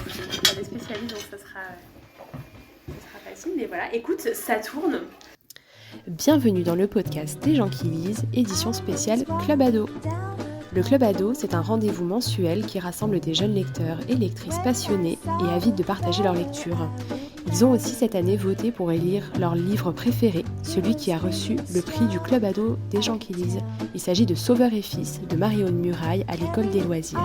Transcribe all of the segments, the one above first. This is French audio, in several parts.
Je suis pas des spécialistes, donc ça sera facile. Mais voilà, écoute, ça tourne. Bienvenue dans le podcast des gens qui lisent, édition spéciale Club Ado. Le Club Ado, c'est un rendez-vous mensuel qui rassemble des jeunes lecteurs et lectrices passionnés et avides de partager leur lecture. Ils ont aussi cette année voté pour élire leur livre préféré, celui qui a reçu le prix du Club Ado des gens qui lisent. Il s'agit de Sauveur et Fils de Marie-Aude Muraille à l'École des loisirs.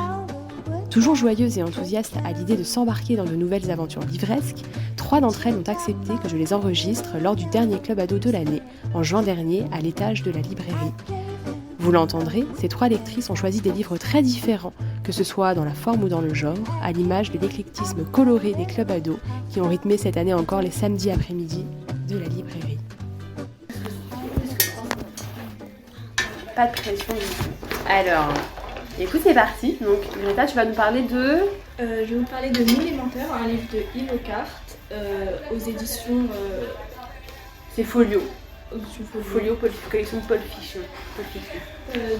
Toujours joyeuse et enthousiaste à l'idée de s'embarquer dans de nouvelles aventures livresques, 3 d'entre elles ont accepté que je les enregistre lors du dernier Club Ado de l'année, en juin dernier, à l'étage de la librairie. Vous l'entendrez, ces 3 lectrices ont choisi des livres très différents, que ce soit dans la forme ou dans le genre, à l'image de l'éclectisme coloré des Club Ado qui ont rythmé cette année encore les samedis après-midi de la librairie. Pas de pression du tout. Alors, écoute, c'est parti. Donc, Greta, tu vas nous parler de... Je vais vous parler de Mille Menteurs, un livre de Yves Lockhart, aux éditions... C'est Folio. Folio. Collection Paul Fiction.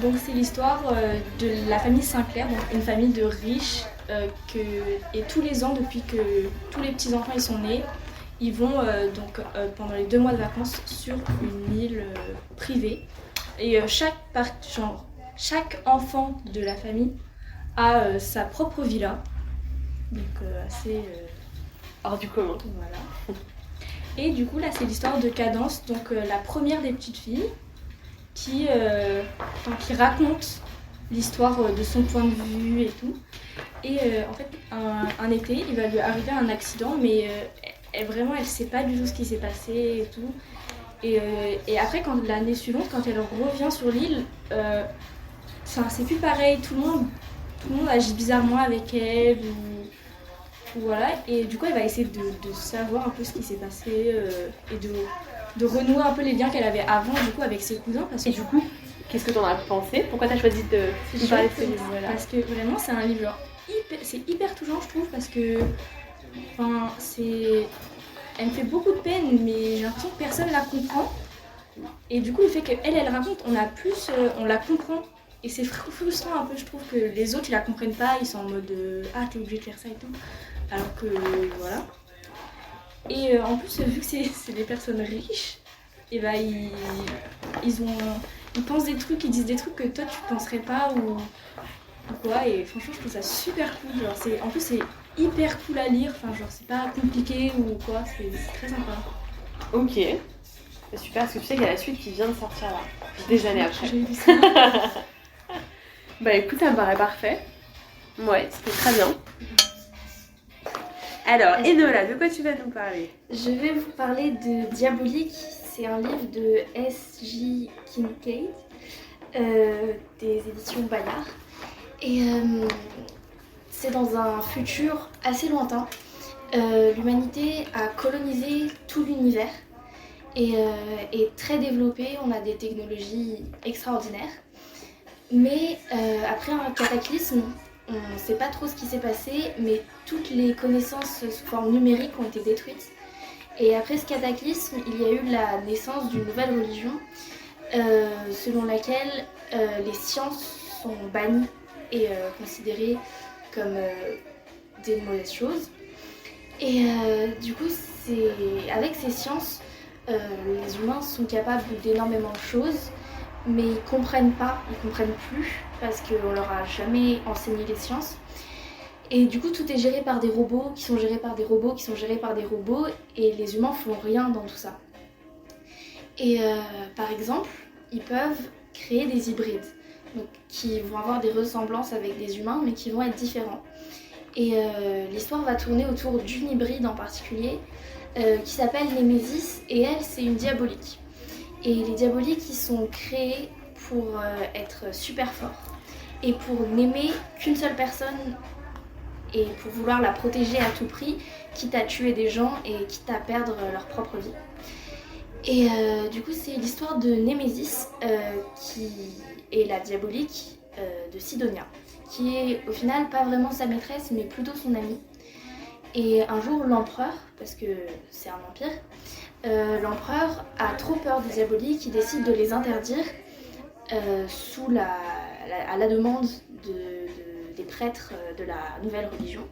Donc c'est l'histoire de la famille Sinclair, donc une famille de riches, et tous les ans, depuis que tous les petits-enfants ils sont nés, ils vont pendant les 2 mois de vacances sur une île privée. Et chaque enfant de la famille a sa propre villa, donc assez hors du commun. Voilà. Et du coup là c'est l'histoire de Cadence, donc la première des petites filles qui raconte l'histoire de son point de vue et tout. Et en fait un été il va lui arriver un accident, mais elle sait pas du tout ce qui s'est passé et tout. Et après, l'année suivante, quand elle revient sur l'île, c'est plus pareil, tout le monde agit bizarrement avec elle, ou voilà. Et du coup, elle va essayer de savoir un peu ce qui s'est passé et de renouer un peu les liens qu'elle avait avant, du coup, avec ses cousins. Et du coup, qu'est-ce que t'en as pensé? Pourquoi t'as choisi de parler de ce livre? Parce que vraiment, c'est un livre hyper touchant, je trouve, parce que elle me fait beaucoup de peine, mais j'ai l'impression que personne la comprend. Et du coup, le fait qu'elle raconte, on la comprend. Et c'est frustrant un peu, je trouve, que les autres, ils la comprennent pas. Ils sont en mode ah, t'es obligé de faire ça et tout. Alors que voilà. Et en plus, vu que c'est des personnes riches, et bah, ils pensent des trucs, ils disent des trucs que toi, tu penserais pas ou quoi. Et franchement, je trouve ça super cool. Genre, en plus, c'est hyper cool à lire, c'est pas compliqué ou quoi, c'est très sympa. Ok, c'est super, parce que tu sais qu'il y a la suite qui vient de sortir là, des années après. J'ai vu ça. Bah écoute, ça me paraît parfait. Ouais, c'était très bien. Alors, Enola, de quoi tu vas nous parler? Je vais vous parler de Diabolique, c'est un livre de S.J. Kincaid, des éditions Bayard. Et c'est dans un futur assez lointain. L'humanité a colonisé tout l'univers et est très développée. On a des technologies extraordinaires. Mais après un cataclysme, on ne sait pas trop ce qui s'est passé, mais toutes les connaissances sous forme numérique ont été détruites. Et après ce cataclysme, il y a eu la naissance d'une nouvelle religion selon laquelle les sciences sont bannies et considérées comme des mauvaises choses. Et du coup, avec ces sciences, les humains sont capables d'énormément de choses, mais ils comprennent plus, parce qu'on leur a jamais enseigné les sciences. Et du coup, tout est géré par des robots, qui sont gérés par des robots, qui sont gérés par des robots, et les humains font rien dans tout ça. Et par exemple, ils peuvent créer des hybrides, donc, qui vont avoir des ressemblances avec des humains, mais qui vont être différents. Et l'histoire va tourner autour d'une hybride en particulier, qui s'appelle Némésis, et elle, c'est une diabolique. Et les diaboliques, ils sont créés pour être super forts, et pour n'aimer qu'une seule personne, et pour vouloir la protéger à tout prix, quitte à tuer des gens et quitte à perdre leur propre vie. Et du coup, c'est l'histoire de Némésis, qui est la diabolique de Sidonia, qui est au final pas vraiment sa maîtresse, mais plutôt son amie. Et un jour, l'empereur, parce que c'est un empire, l'empereur a trop peur des diaboliques, il décide de les interdire à la demande des prêtres de la nouvelle religion.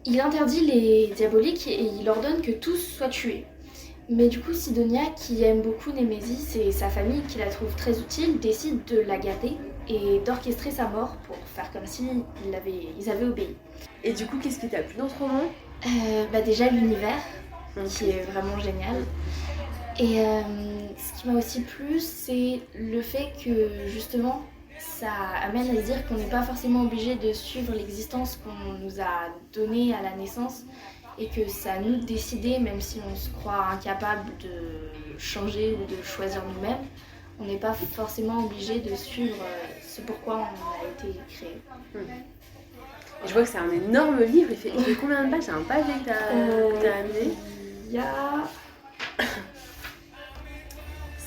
Il interdit les diaboliques et il ordonne que tous soient tués. Mais du coup, Sidonia, qui aime beaucoup Némésis et sa famille, qui la trouve très utile, décide de la garder et d'orchestrer sa mort pour faire comme si ils avaient obéi. Et du coup, qu'est-ce qui t'a plu dans ce roman ? Déjà l'univers, Ok. qui est vraiment génial. Et ce qui m'a aussi plu, c'est le fait que justement, ça amène à se dire qu'on n'est pas forcément obligé de suivre l'existence qu'on nous a donnée à la naissance et que c'est à nous de décider, même si on se croit incapable de changer ou de choisir nous-mêmes, on n'est pas forcément obligé de suivre ce pourquoi on a été créé. Et je vois que c'est un énorme livre, il fait combien de pages ? C'est un pavé que t'as amené. Il y a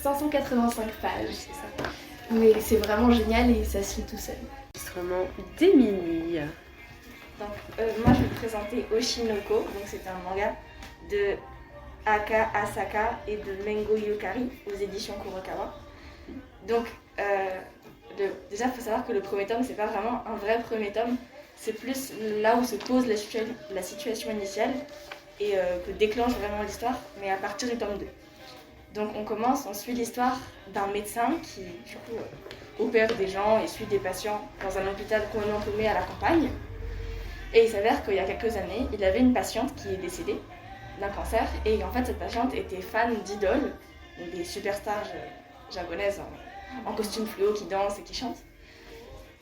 585 pages, C'est ça. mais c'est vraiment génial et ça se lit tout seul. Enregistrement d'Émilie. Donc, moi, je vais vous présenter Oshinoko. Donc, c'est un manga de Aka Asaka et de Mengo Yukari aux éditions Kurokawa. Donc, déjà, il faut savoir que le premier tome, c'est pas vraiment un vrai premier tome. C'est plus là où se pose la situation initiale et que déclenche vraiment l'histoire, mais à partir du tome 2. Donc, on suit l'histoire d'un médecin qui, du coup, opère des gens et suit des patients dans un hôpital complètement paumé à la campagne. Et il s'avère qu'il y a quelques années, il avait une patiente qui est décédée d'un cancer. Et en fait, cette patiente était fan d'idoles, donc des superstars japonaises en costume fluo qui dansent et qui chantent.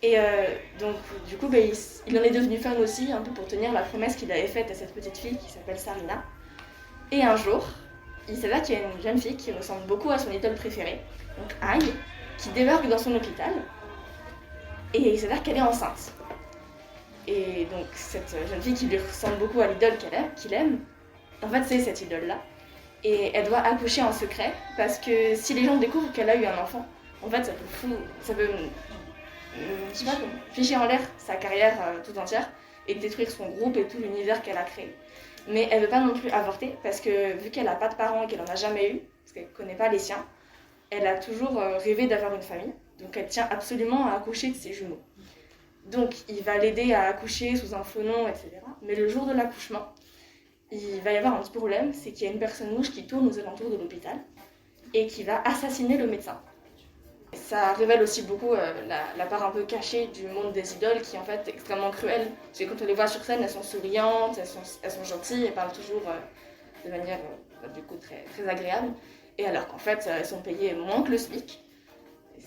Et donc, du coup, il en est devenu fan aussi, un peu pour tenir la promesse qu'il avait faite à cette petite fille qui s'appelle Sarina. Et un jour, il s'avère qu'il y a une jeune fille qui ressemble beaucoup à son idole préférée, donc Ai, qui débarque dans son hôpital. Et il s'avère qu'elle est enceinte. Et donc cette jeune fille qui lui ressemble beaucoup à l'idole qu'il aime, en fait c'est cette idole-là. Et elle doit accoucher en secret, parce que si les gens découvrent qu'elle a eu un enfant, en fait ça peut je sais pas, ficher en l'air sa carrière tout entière et détruire son groupe et tout l'univers qu'elle a créé. Mais elle veut pas non plus avorter, parce que vu qu'elle a pas de parents et qu'elle en a jamais eu, parce qu'elle connaît pas les siens, elle a toujours rêvé d'avoir une famille, donc elle tient absolument à accoucher de ses jumeaux. Donc, il va l'aider à accoucher sous un faux nom, etc. Mais le jour de l'accouchement, il va y avoir un petit problème, c'est qu'il y a une personne louche qui tourne aux alentours de l'hôpital et qui va assassiner le médecin. Ça révèle aussi beaucoup la part un peu cachée du monde des idoles qui est en fait extrêmement cruelle. Parce que quand on les voit sur scène, elles sont souriantes, elles sont gentilles, elles parlent toujours de manière du coup très, très agréable. Et alors qu'en fait, elles sont payées moins que le SMIC. Et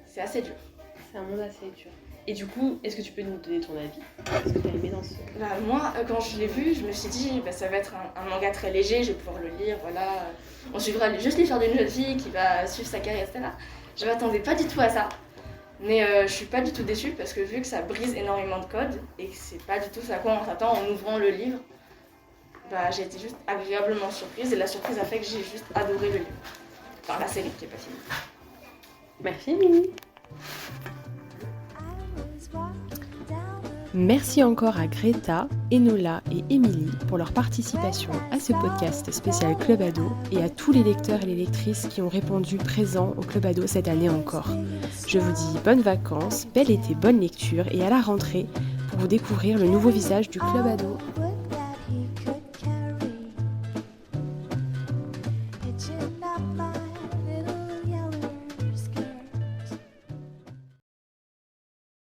c'est assez dur. C'est un monde assez dur. Et du coup, est-ce que tu peux nous donner ton avis ? Qu'est-ce que tu as aimé dans ce... Moi, quand je l'ai vu, je me suis dit ça va être un manga très léger, je vais pouvoir le lire, voilà. On suivra juste l'histoire d'une jeune fille qui va suivre sa carrière, etc. Je m'attendais pas du tout à ça. Mais je suis pas du tout déçue parce que vu que ça brise énormément de codes et que c'est pas du tout ça à quoi on s'attend en ouvrant le livre, j'ai été juste agréablement surprise et la surprise a fait que j'ai juste adoré le livre. Enfin, la série qui est pas finie. Merci Émilie. Merci encore à Greta, Enola et Émilie pour leur participation à ce podcast spécial Club Ado et à tous les lecteurs et les lectrices qui ont répondu présents au Club Ado cette année encore. Je vous dis bonnes vacances, bel été, bonne lecture et à la rentrée pour vous découvrir le nouveau visage du Club Ado.